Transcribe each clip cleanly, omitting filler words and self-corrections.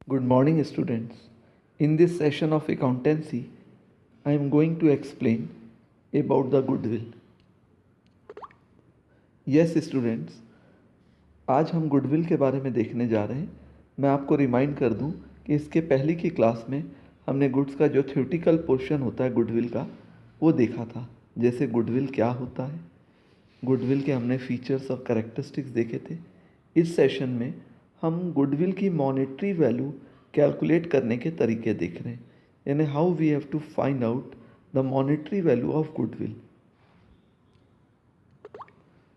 Good morning, students. In this session of accountancy, I am going to explain about the goodwill. Yes, students, आज हम goodwill के बारे में देखने जा रहे हैं। मैं आपको रिमाइंड कर दूं कि इसके पहले की क्लास में हमने गुड्स का जो थ्योरेटिकल पोर्शन होता है गुडविल का वो देखा था। जैसे गुडविल क्या होता है, गुडविल के हमने फीचर्स और कैरेक्टरिस्टिक्स देखे थे। इस सेशन में हम गुडविल की मॉनेटरी वैल्यू कैलकुलेट करने के तरीके देख रहे हैं, यानी how we have to find out the monetary value of goodwill.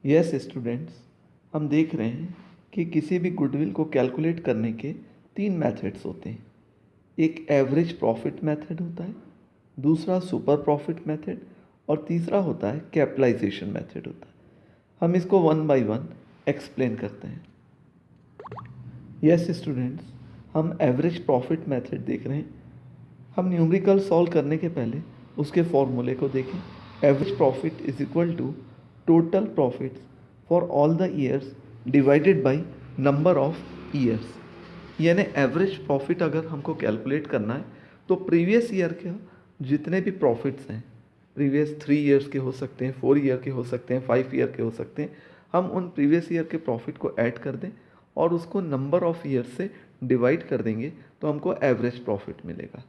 Yes students, हम देख रहे हैं कि किसी भी गुडविल को कैलकुलेट करने के 3 मेथड्स होते हैं। एक एवरेज प्रॉफिट मेथड होता है, दूसरा सुपर प्रॉफिट मेथड और तीसरा होता है कैपिटलाइजेशन मेथड होता है। हम इसको वन बाय वन एक्सप्लेन करते हैं। यस स्टूडेंट्स, हम एवरेज प्रॉफिट मेथड देख रहे हैं। हम न्यूमेरिकल सॉल्व करने के पहले उसके फॉर्मूले को देखें। Average profit is equal to total profits for all the years divided by number of years. यानी एवरेज प्रॉफिट अगर हमको कैलकुलेट करना है तो प्रीवियस ईयर के जितने भी प्रॉफिट्स हैं, प्रीवियस 3 ईयर्स के हो सकते हैं, 4 ईयर के हो सकते हैं, 5 ईयर के हो सकते हैं, हम उन प्रीवियस ईयर के प्रॉफिट को ऐड कर दें और उसको नंबर ऑफ ईयर से डिवाइड कर देंगे तो हमको एवरेज प्रॉफिट मिलेगा।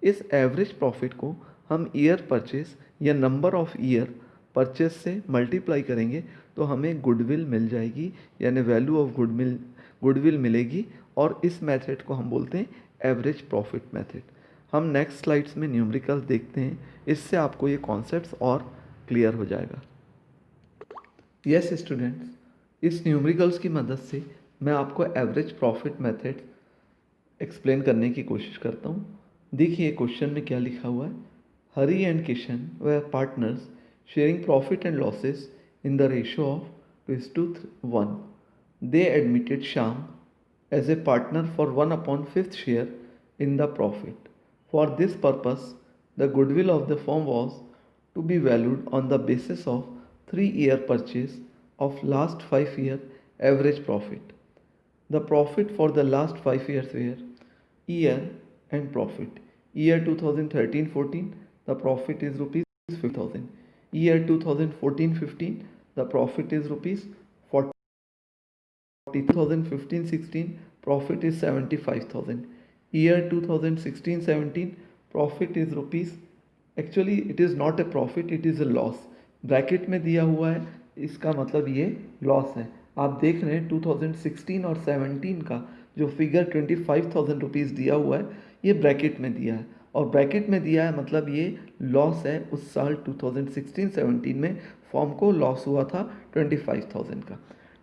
इस एवरेज प्रॉफिट को हम ईयर परचेस या नंबर ऑफ ईयर परचेस से मल्टीप्लाई करेंगे तो हमें गुडविल मिल जाएगी, यानी वैल्यू ऑफ गुडविल मिलेगी। और इस मेथड को हम बोलते हैं एवरेज प्रॉफिट मेथड। हम नेक्स्ट स्लाइड्स में न्यूमेरिकल देखते हैं, इससे आपको ये कॉन्सेप्ट्स और क्लियर हो जाएगा। यस स्टूडेंट्स, इस न्यूमेरिकल्स की मदद से मैं आपको एवरेज प्रॉफिट मेथड एक्सप्लेन करने की कोशिश करता हूँ। देखिए क्वेश्चन में क्या लिखा हुआ है। Hari and Kishan were partners sharing profit and losses in the ratio of 2:1. They admitted Shyam as a partner for 1/5 share in the profit. For this purpose, the goodwill of the firm was to be valued on the basis of 3-year purchase of last 5-year average profit. The profit for the last 5 years were year and profit. Year 2013-14, the profit is rupees 50,000. Year 2014-15, the profit is rupees 40. 2015-16, profit is 75,000. Year 2016-17, profit is rupees, actually it is not a profit, it is a loss. Bracket में दिया हुआ है, इसका मतलब ये loss है। आप देख रहे हैं 2016 और 17 का जो फिगर 25,000 रुपीज़ दिया हुआ है, ये ब्रैकेट में दिया है और ब्रैकेट में दिया है मतलब ये लॉस है। उस साल 2016-17 में फॉर्म को लॉस हुआ था 25,000 का।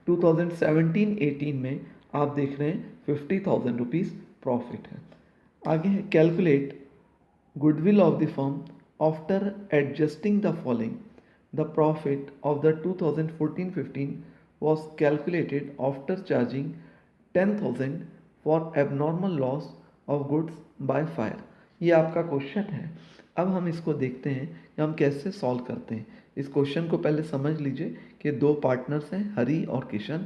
2017-18 में आप देख रहे हैं 50,000 रुपीज़ प्रॉफिट है। आगे है calculate goodwill of the firm after adjusting the following. The profit of the 2014-15 was calculated after charging 10,000 for abnormal loss of goods by fire. ये आपका क्वेश्चन है। अब हम इसको देखते हैं कि हम कैसे सॉल्व करते हैं। इस क्वेश्चन को पहले समझ लीजिए कि 2 पार्टनर्स हैं, हरी और किशन।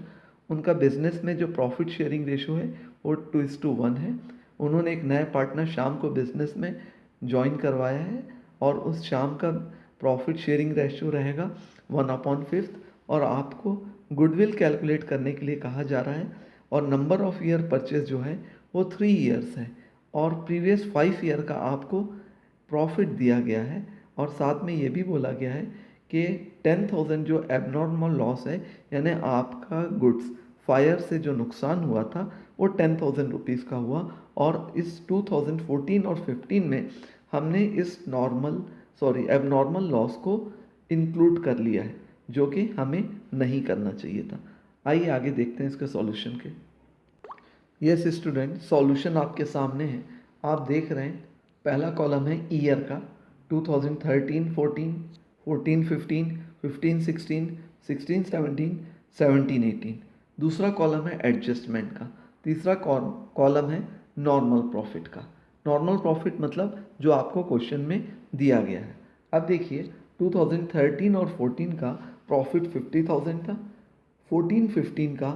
उनका बिजनेस में जो प्रॉफिट शेयरिंग रेशो है वो 2:1 है। उन्होंने एक नए पार्टनर श्याम को बिजनेस में ज्वाइन करवाया है और उस श्याम का प्रॉफिट शेयरिंग रेशो रहेगा 1/5 और आपको गुडविल कैलकुलेट करने के लिए कहा जा रहा है। और नंबर ऑफ ईयर परचेज जो है वो 3 ईयर्स है और प्रीवियस 5 ईयर का आपको प्रॉफिट दिया गया है। और साथ में ये भी बोला गया है कि 10,000 जो एबनॉर्मल लॉस है, यानी आपका गुड्स फायर से जो नुकसान हुआ था वो 10,000 रुपीज़ का हुआ। और इस 2014 और 15 में हमने इस एबनॉर्मल लॉस को इंक्लूड कर लिया है, जो कि हमें नहीं करना चाहिए था। आइए आगे देखते हैं इसके सॉल्यूशन के। यस स्टूडेंट, सॉल्यूशन आपके सामने है। आप देख रहे हैं पहला कॉलम है ईयर का 2013-14, 14-15, 15-16, 16-17, 17-18। दूसरा कॉलम है एडजस्टमेंट का। तीसरा कॉलम है नॉर्मल प्रॉफिट का। नॉर्मल प्रॉफिट मतलब जो आपको क्वेश्चन में दिया गया है। अब देखिए 2013 और 14 का प्रॉफिट 50,000 था। 14-15 का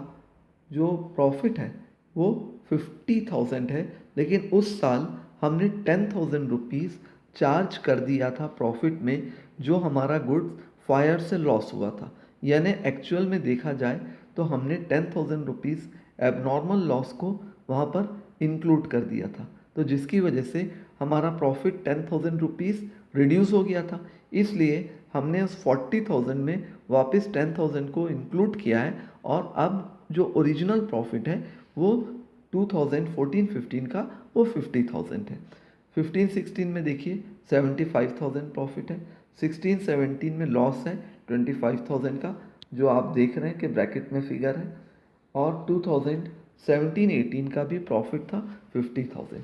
जो प्रॉफिट है वो 50,000 है, लेकिन उस साल हमने 10,000 रुपीज़ चार्ज कर दिया था प्रॉफिट में, जो हमारा गुड्स फायर से लॉस हुआ था। यानी एक्चुअल में देखा जाए तो हमने 10,000 रुपीज़ एबनॉर्मल लॉस को वहाँ पर इंक्लूड कर दिया था, तो जिसकी वजह से हमारा प्रॉफिट 10,000 रुपीज़ रिड्यूस हो गया था। इसलिए हमने उस 40,000 में वापस 10,000 को इंक्लूड किया है, और अब जो ओरिजिनल प्रॉफिट है वो 2014-15 का वो 50,000 है। 15-16 में देखिए 75,000 प्रॉफिट है, 16-17 में लॉस है 25,000 का, जो आप देख रहे हैं कि ब्रैकेट में फिगर है, और 2017-18 का भी प्रॉफिट था 50,000।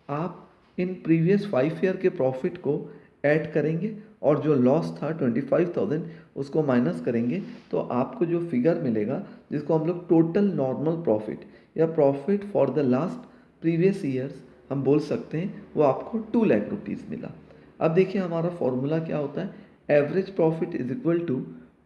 आप इन प्रीवियस 5 ईयर के प्रॉफिट को ऐड करेंगे और जो लॉस था 25,000 उसको माइनस करेंगे, तो आपको जो फिगर मिलेगा, जिसको हम लोग टोटल नॉर्मल प्रॉफिट या profit for the last previous years हम बोल सकते हैं, वो आपको 2 लाख रुपीज़ मिला। अब देखिए हमारा फॉर्मूला क्या होता है, average profit is equal to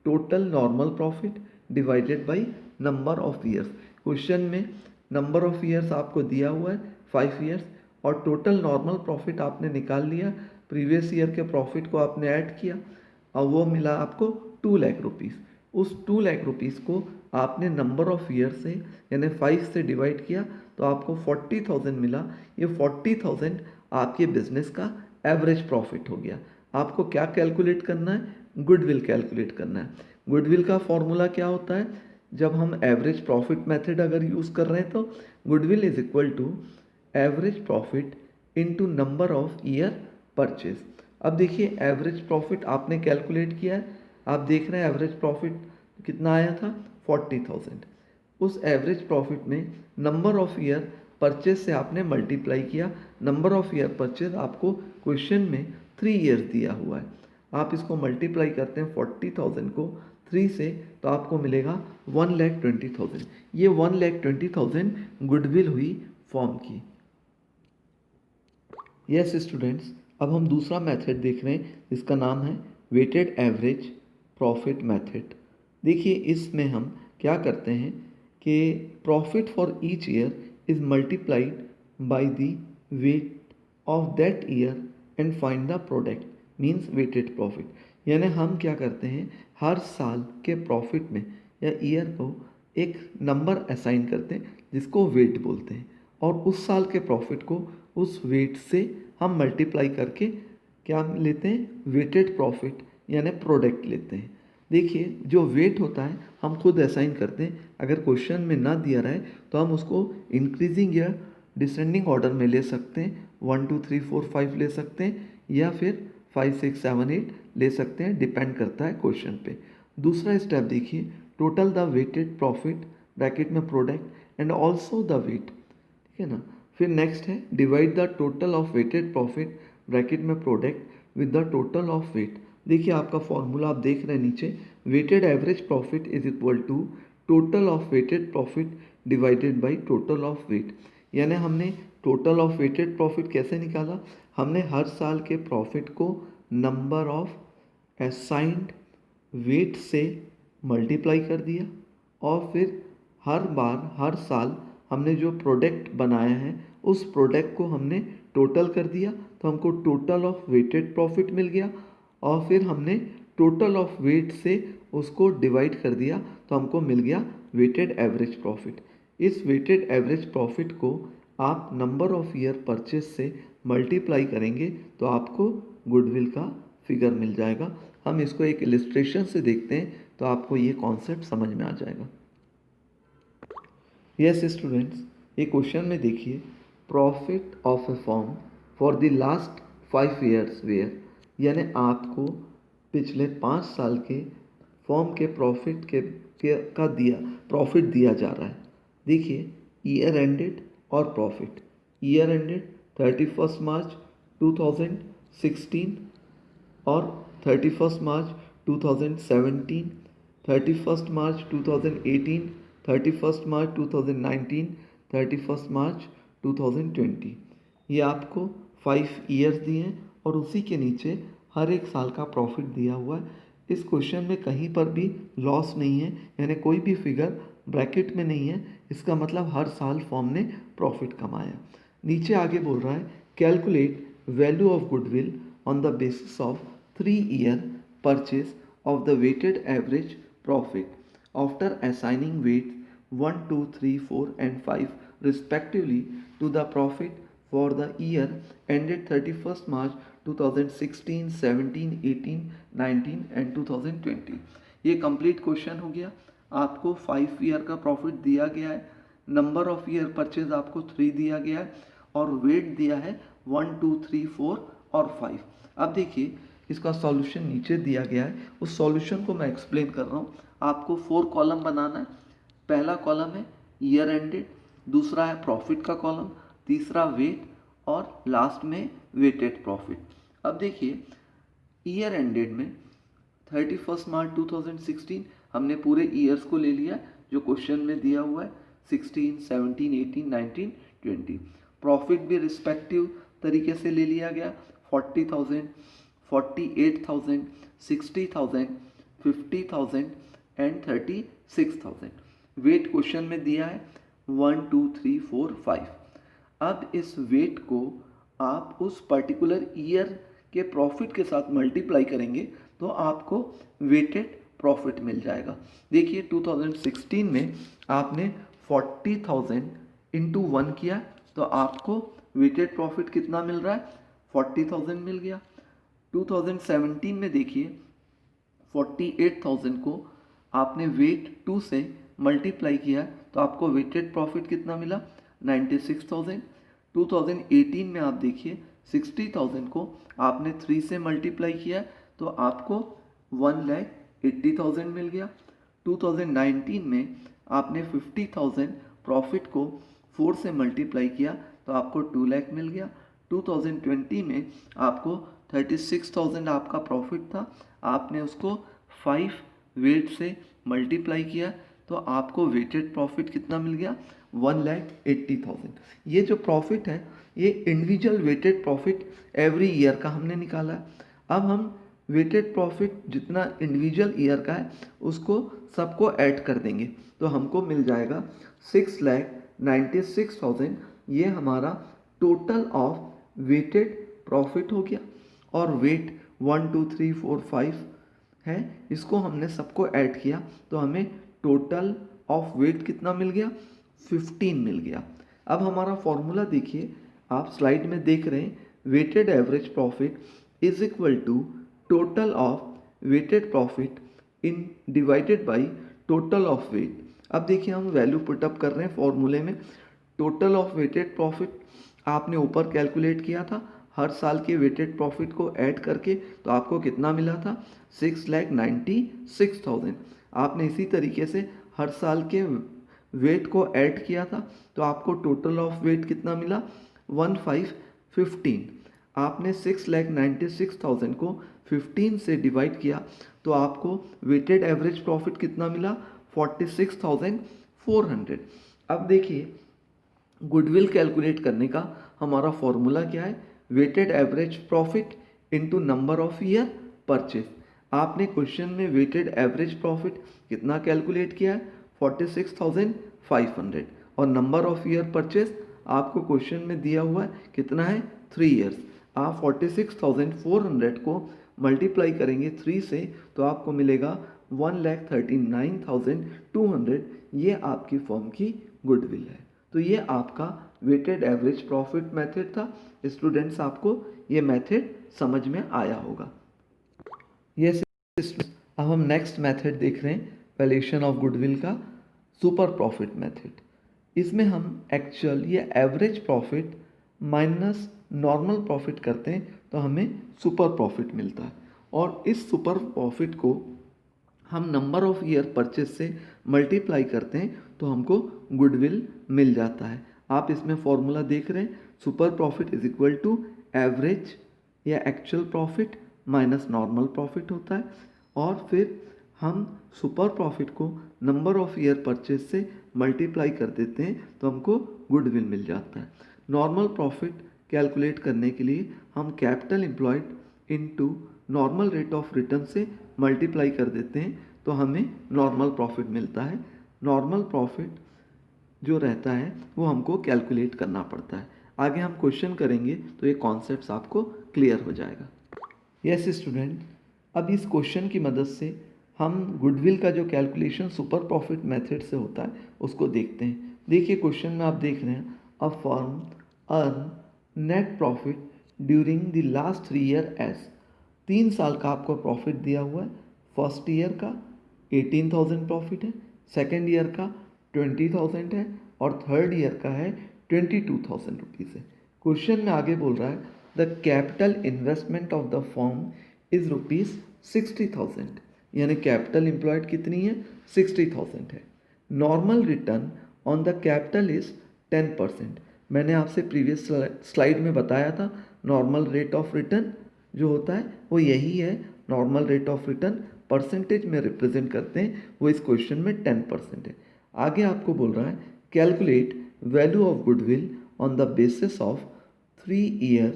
total normal profit divided by number of years. Question में नंबर ऑफ ईयर्स आपको दिया हुआ है 5 ईयर्स, और टोटल नॉर्मल प्रॉफिट आपने निकाल लिया, प्रीवियस ईयर के प्रॉफिट को आपने ऐड किया और वो मिला आपको 2 लाख रुपीज़। उस 2 लाख रुपीज़ को आपने नंबर ऑफ ईयर से यानी 5 से डिवाइड किया, तो आपको 40,000 मिला। ये 40,000 आपके बिजनेस का एवरेज प्रॉफिट हो गया। आपको क्या कैलकुलेट करना है, गुडविल कैलकुलेट करना है। गुडविल का फॉर्मूला क्या होता है, जब हम एवरेज प्रॉफिट मेथड अगर यूज़ कर रहे हैं तो goodwill is equal to average profit into number of year purchase. अब देखिए एवरेज प्रॉफिट आपने कैलकुलेट किया है, आप देख रहे हैं एवरेज प्रॉफिट कितना आया था 40,000। उस एवरेज प्रॉफिट में नंबर ऑफ ईयर परचेज से आपने मल्टीप्लाई किया। नंबर ऑफ ईयर परचेज आपको क्वेश्चन में 3 ईयर्स दिया हुआ है, आप इसको मल्टीप्लाई करते हैं 40,000 को 3 से, तो आपको मिलेगा 1,20,000। ये 1,20,000 गुडविल हुई फॉर्म की। यस स्टूडेंट्स, अब हम दूसरा मेथड देख रहे हैं, जिसका नाम है वेटेड एवरेज प्रॉफिट मेथड। देखिए इसमें हम क्या करते हैं कि profit for each year is multiplied by the weight of that year and find the product, means weighted profit. यानी हम क्या करते हैं, हर साल के प्रॉफिट में या ईयर को एक नंबर असाइन करते हैं जिसको वेट बोलते हैं, और उस साल के प्रॉफिट को उस वेट से हम मल्टीप्लाई करके क्या लेते हैं, वेटेड प्रॉफिट यानी प्रोडक्ट लेते हैं। देखिए जो वेट होता है हम खुद असाइन करते हैं, अगर क्वेश्चन में ना दिया रहे तो हम उसको इंक्रीजिंग या डिसेंडिंग ऑर्डर में ले सकते हैं, 1 2 3 4 5 ले सकते हैं, या फिर 5 6 7 8 ले सकते हैं, डिपेंड करता है क्वेश्चन पे। दूसरा स्टेप देखिए, total the weighted profit bracket में product and also the weight, ठीक है ना। फिर नेक्स्ट है divide the total of weighted profit bracket में product with the total of weight. देखिए आपका फॉर्मूला आप देख रहे हैं नीचे, weighted average profit is equal to total of weighted profit divided by total of weight. यानी हमने टोटल ऑफ वेटेड प्रॉफिट कैसे निकाला, हमने हर साल के प्रॉफिट को नंबर ऑफ असाइंड वेट से मल्टीप्लाई कर दिया, और फिर हर बार हर साल हमने जो प्रोडक्ट बनाया है उस प्रोडक्ट को हमने टोटल कर दिया, तो हमको टोटल ऑफ वेटेड प्रॉफिट मिल गया, और फिर हमने टोटल ऑफ वेट से उसको डिवाइड कर दिया, तो हमको मिल गया वेटेड एवरेज प्रॉफिट। इस वेटेड एवरेज प्रॉफिट को आप नंबर ऑफ ईयर परचेज से मल्टीप्लाई करेंगे तो आपको गुडविल का फिगर मिल जाएगा। हम इसको एक इलिस्ट्रेशन से देखते हैं तो आपको ये कॉन्सेप्ट समझ में आ जाएगा। यस स्टूडेंट्स, ये क्वेश्चन में देखिए, profit of a firm for the last 5 years were, यानी आपको पिछले 5 साल के फॉर्म के प्रॉफिट का प्रॉफिट दिया जा रहा है। देखिए ईयर एंडेड और प्रॉफिट, ईयर एंडेड 31 मार्च 2016 और 31 मार्च 2017, 31 मार्च 2018, 31 मार्च 2019, 31 मार्च 2020। ये आपको 5 ईयर्स दिए हैं और उसी के नीचे हर एक साल का प्रॉफिट दिया हुआ है। इस क्वेश्चन में कहीं पर भी लॉस नहीं है, यानी कोई भी फिगर ब्रैकेट में नहीं है, इसका मतलब हर साल फर्म ने प्रॉफिट कमाया। नीचे आगे बोल रहा है calculate value of goodwill on the basis of 3 year purchase of the weighted average profit after assigning weight 1, 2, 3, 4 and 5 respectively to the profit for the year ended 31st March 2016, 17, 18, 19 and 2020। ये complete question हो गया। आपको 5 year का profit दिया गया है, number of year purchase आपको 3 दिया गया है और वेट दिया है 1, 2, 3, 4 और 5। अब देखिए इसका सॉल्यूशन नीचे दिया गया है, उस सॉल्यूशन को मैं एक्सप्लेन कर रहा हूँ। आपको 4 कॉलम बनाना है। पहला कॉलम है ईयर एंडेड, दूसरा है प्रॉफिट का कॉलम, तीसरा वेट और लास्ट में वेटेड प्रॉफिट। अब देखिए ईयर एंडेड में 31 मार्च 2016 हमने पूरे ईयर्स को ले लिया जो क्वेश्चन में दिया हुआ है, 16, 17, 18, 19, 20। प्रॉफिट भी रिस्पेक्टिव तरीके से ले लिया गया, 40,000, 48,000, 60,000, 50,000 एंड 36,000। वेट क्वेश्चन में दिया है 1, 2, 3, 4, 5। अब इस वेट को आप उस पर्टिकुलर ईयर के प्रॉफिट के साथ मल्टीप्लाई करेंगे तो आपको वेटेड प्रॉफिट मिल जाएगा। देखिए 2016 में आपने 40,000 इंटू 1 किया तो आपको वेटेड प्रॉफिट कितना मिल रहा है, 40,000 मिल गया। 2017 में देखिए 48,000 को आपने वेट 2 से मल्टीप्लाई किया तो आपको वेटेड प्रॉफिट कितना मिला, 96,000। 2018 में आप देखिए 60,000 को आपने 3 से मल्टीप्लाई किया तो आपको 1,80,000 मिल गया। 2019 में आपने 50,000 प्रॉफिट को 4 से मल्टीप्लाई किया तो आपको 2 लाख मिल गया। 2020 में आपको 36,000 आपका प्रॉफिट था, आपने उसको 5 वेट से मल्टीप्लाई किया तो आपको वेटेड प्रॉफिट कितना मिल गया, 1,80,000। ये जो प्रॉफिट है ये individual weighted profit every year का हमने निकाला है। अब हम वेटेड प्रॉफिट जितना इंडिविजुअल ईयर का है उसको सबको ऐड कर देंगे तो हमको मिल जाएगा 6,96,000। ये हमारा टोटल ऑफ वेटेड प्रॉफिट हो गया। और वेट 1, 2, 3, 4, 5 है, इसको हमने सबको ऐड किया तो हमें टोटल ऑफ वेट कितना मिल गया, 15 मिल गया। अब हमारा फॉर्मूला देखिए, आप स्लाइड में देख रहे हैं, weighted average profit is equal to total of weighted profit in divided by total of weight. अब देखिए हम वैल्यू पुटअप कर रहे हैं फॉर्मूले में। टोटल ऑफ वेटेड प्रॉफिट आपने ऊपर कैलकुलेट किया था, हर साल के वेटेड प्रॉफिट को ऐड करके तो आपको कितना मिला था, 6,96,000। आपने इसी तरीके से हर साल के वेट को ऐड किया था तो आपको टोटल ऑफ वेट कितना मिला, 1,515। आपने 6,96,000 को 15 से डिवाइड किया तो आपको वेटेड एवरेज प्रॉफिट कितना मिला, 46,400। अब देखिए गुडविल कैलकुलेट करने का हमारा फॉर्मूला क्या है, weighted average profit into number of year purchase. आपने क्वेश्चन में वेटेड एवरेज प्रॉफिट कितना कैलकुलेट किया है, 46,500 और नंबर ऑफ ईयर परचेज आपको क्वेश्चन में दिया हुआ है कितना है, 3 ईयर्स। आप 46,400 को मल्टीप्लाई करेंगे 3 से तो आपको मिलेगा 1,39,200। ये आपकी फर्म की गुडविल है। तो ये आपका वेटेड एवरेज प्रॉफिट मेथड था। स्टूडेंट्स आपको ये मेथड समझ में आया होगा। ये अब हम नेक्स्ट मेथड देख रहे हैं वैल्यूएशन ऑफ गुडविल का, सुपर प्रॉफिट मेथड। इसमें हम एक्चुअल या average profit minus normal profit करते हैं तो हमें सुपर प्रॉफिट मिलता है और इस सुपर प्रॉफिट को हम नंबर ऑफ ईयर परचेज से मल्टीप्लाई करते हैं तो हमको गुडविल मिल जाता है। आप इसमें फॉर्मूला देख रहे हैं, super profit is equal to average या actual profit minus normal profit होता है और फिर हम सुपर प्रॉफिट को नंबर ऑफ ईयर परचेज से मल्टीप्लाई कर देते हैं तो हमको गुडविल मिल जाता है। नॉर्मल प्रॉफिट कैलकुलेट करने के लिए हम capital employed into normal rate of return से मल्टीप्लाई कर देते हैं तो हमें नॉर्मल प्रॉफिट मिलता है। नॉर्मल प्रॉफिट जो रहता है वो हमको कैलकुलेट करना पड़ता है। आगे हम क्वेश्चन करेंगे तो ये कॉन्सेप्ट्स आपको क्लियर हो जाएगा। यस स्टूडेंट, अब इस क्वेश्चन की मदद से हम गुडविल का जो कैलकुलेशन सुपर प्रॉफिट मेथड से होता है उसको देखते हैं। देखिए क्वेश्चन में आप देख रहे हैं, a firm earn net profit during the last 3 year as. 3 साल का आपको प्रॉफिट दिया हुआ है। फर्स्ट ईयर का 18,000 प्रॉफिट है, सेकेंड ईयर का 20,000 है और थर्ड ईयर का है 22,000 रुपीज़ है। क्वेश्चन में आगे बोल रहा है the capital investment of the firm is rupees 60,000, यानी कैपिटल एम्प्लॉयड कितनी है, 60,000 है। Normal return on the capital is 10%। मैंने आपसे प्रीवियस स्लाइड में बताया था नॉर्मल रेट ऑफ रिटर्न जो होता है वो यही है। Normal rate of return percentage में रिप्रेजेंट करते हैं, वो इस क्वेश्चन में 10% है। आगे आपको बोल रहा है calculate value of goodwill on the basis of 3 year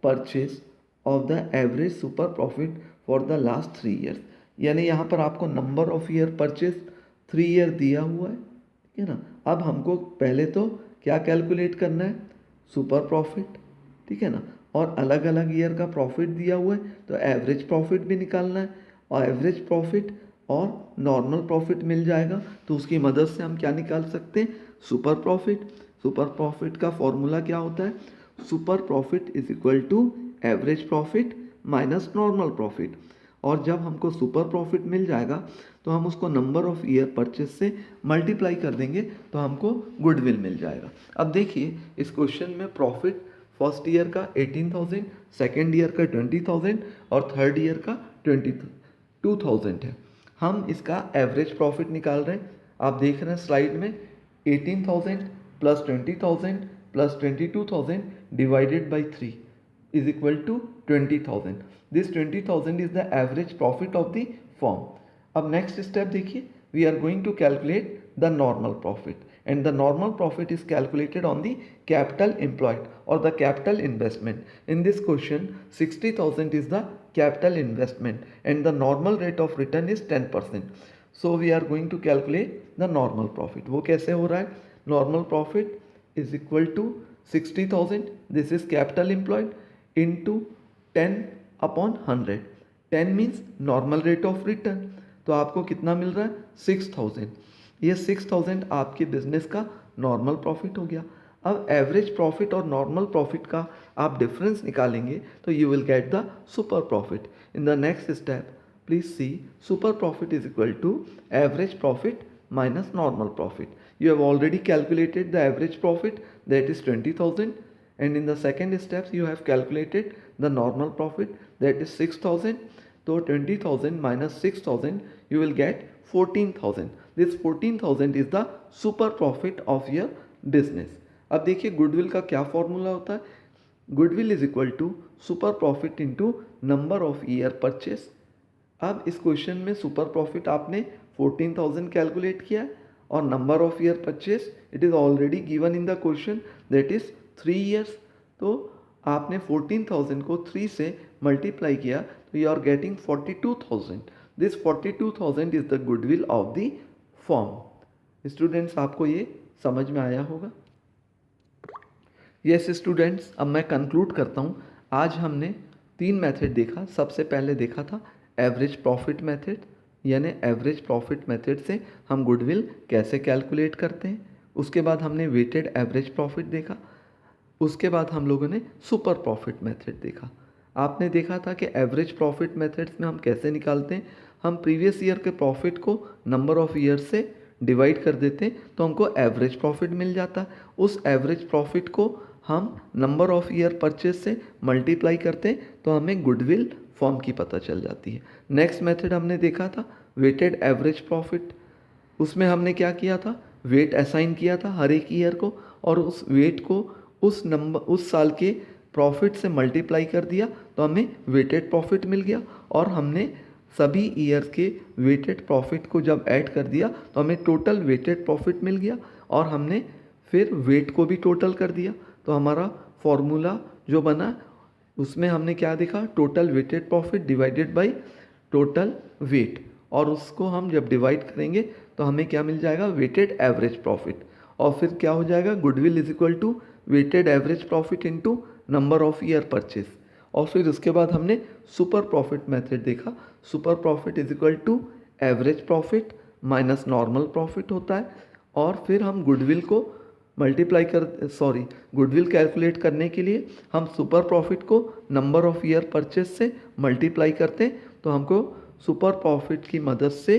purchase of the average super profit for the last 3 years. यानी यहाँ पर आपको number of year purchase 3 year दिया हुआ है, ठीक है ना। अब हमको पहले तो क्या कैलकुलेट करना है, सुपर प्रॉफिट, ठीक है ना। और अलग अलग ईयर का प्रॉफिट दिया हुआ है तो एवरेज प्रॉफिट भी निकालना है, और एवरेज प्रॉफिट और नॉर्मल प्रॉफिट मिल जाएगा तो उसकी मदद से हम क्या निकाल सकते हैं, सुपर प्रॉफिट। सुपर प्रॉफिट का फॉर्मूला क्या होता है, super profit is equal to average profit minus normal profit. और जब हमको सुपर प्रॉफिट मिल जाएगा तो हम उसको नंबर ऑफ ईयर परचेज से मल्टीप्लाई कर देंगे तो हमको गुडविल मिल जाएगा। अब देखिए इस क्वेश्चन में प्रॉफिट फर्स्ट ईयर का 18,000, सेकेंड ईयर का 20,000 और थर्ड ईयर का 22,000 है। हम इसका एवरेज प्रॉफिट निकाल रहे हैं। आप देख रहे हैं स्लाइड में 18,000 plus 20,000 plus 22,000 divided by 3 is equal to 20,000. This 20,000 is the average profit of the firm. अब next step देखिए, we are going to calculate the normal profit, and the normal profit is calculated on the capital employed or the capital investment. In this question 60,000 is the capital investment and the normal rate of return is 10%. So we are going to calculate the normal profit. वो कैसे हो रहा है, normal profit is equal to 60,000, this is capital employed, into 10 upon 100. 10 means normal rate of return, तो आपको कितना मिल रहा है, 6,000। ये 6,000 आपके बिजनेस का नॉर्मल प्रॉफिट हो गया। अब एवरेज प्रॉफिट और नॉर्मल प्रॉफिट का आप डिफरेंस निकालेंगे तो you will get the super profit. In the next step please see, super profit is equal to average profit minus normal profit. You have already calculated the average profit, that is 20,000, and in the second steps you have calculated the normal profit, that is 6,000. So 20,000 minus 6,000 you will get 14,000. This 14,000 is the super profit of your business. अब देखिए goodwill का क्या formula होता है, goodwill is equal to super profit into number of year purchase. अब इस question में super profit आपने 14,000 कैलकुलेट किया है और number of year purchase it is already given in the question, that is 3 years. तो आपने 14,000 को 3 से मल्टीप्लाई किया तो you are getting 42,000। This 42,000 is the goodwill of the firm. Students आपको ये समझ में आया होगा। यस स्टूडेंट्स, अब मैं कंक्लूड करता हूँ। आज हमने 3 मेथड देखा। सबसे पहले देखा था एवरेज प्रॉफिट मेथड, यानी एवरेज प्रॉफिट मेथड से हम गुडविल कैसे कैलकुलेट करते हैं। उसके बाद हमने वेटेड एवरेज प्रॉफिट देखा। उसके बाद हम लोगों ने सुपर प्रॉफिट मेथड देखा। आपने देखा था कि एवरेज प्रॉफिट मेथड्स में हम कैसे निकालते हैं, हम प्रीवियस ईयर के प्रॉफिट को नंबर ऑफ ईयर से डिवाइड कर देते हैं तो हमको एवरेज प्रॉफिट मिल जाता है। उस एवरेज प्रॉफिट को हम नंबर ऑफ ईयर परचेज से मल्टीप्लाई करते हैं तो हमें गुडविल फॉर्म की पता चल जाती है। नेक्स्ट मेथड हमने देखा था वेटेड एवरेज प्रॉफिट। उसमें हमने क्या किया था, वेट असाइन किया था हर एक ईयर को और उस वेट को उस साल के प्रॉफिट से मल्टीप्लाई कर दिया तो हमें वेटेड प्रॉफिट मिल गया। और हमने सभी ईयर्स के वेटेड प्रॉफिट को जब ऐड कर दिया तो हमें टोटल वेटेड प्रॉफिट मिल गया और हमने फिर वेट को भी टोटल कर दिया तो हमारा फॉर्मूला जो बना उसमें हमने क्या देखा, total weighted profit divided by total weight, और उसको हम जब डिवाइड करेंगे तो हमें क्या मिल जाएगा, वेटेड एवरेज प्रॉफिट। और फिर क्या हो जाएगा, goodwill is equal to weighted average profit into number of year purchase. और फिर उसके बाद हमने सुपर प्रॉफिट मेथड देखा। Super profit is equal to average profit minus normal profit होता है। और फिर हम गुडविल को गुडविल कैलकुलेट करने के लिए हम सुपर प्रॉफिट को नंबर ऑफ ईयर परचेज से मल्टीप्लाई करते हैं, तो हमको सुपर प्रॉफिट की मदद से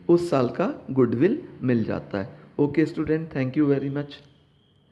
उस साल का गुडविल मिल जाता है। Okay student, thank you very much.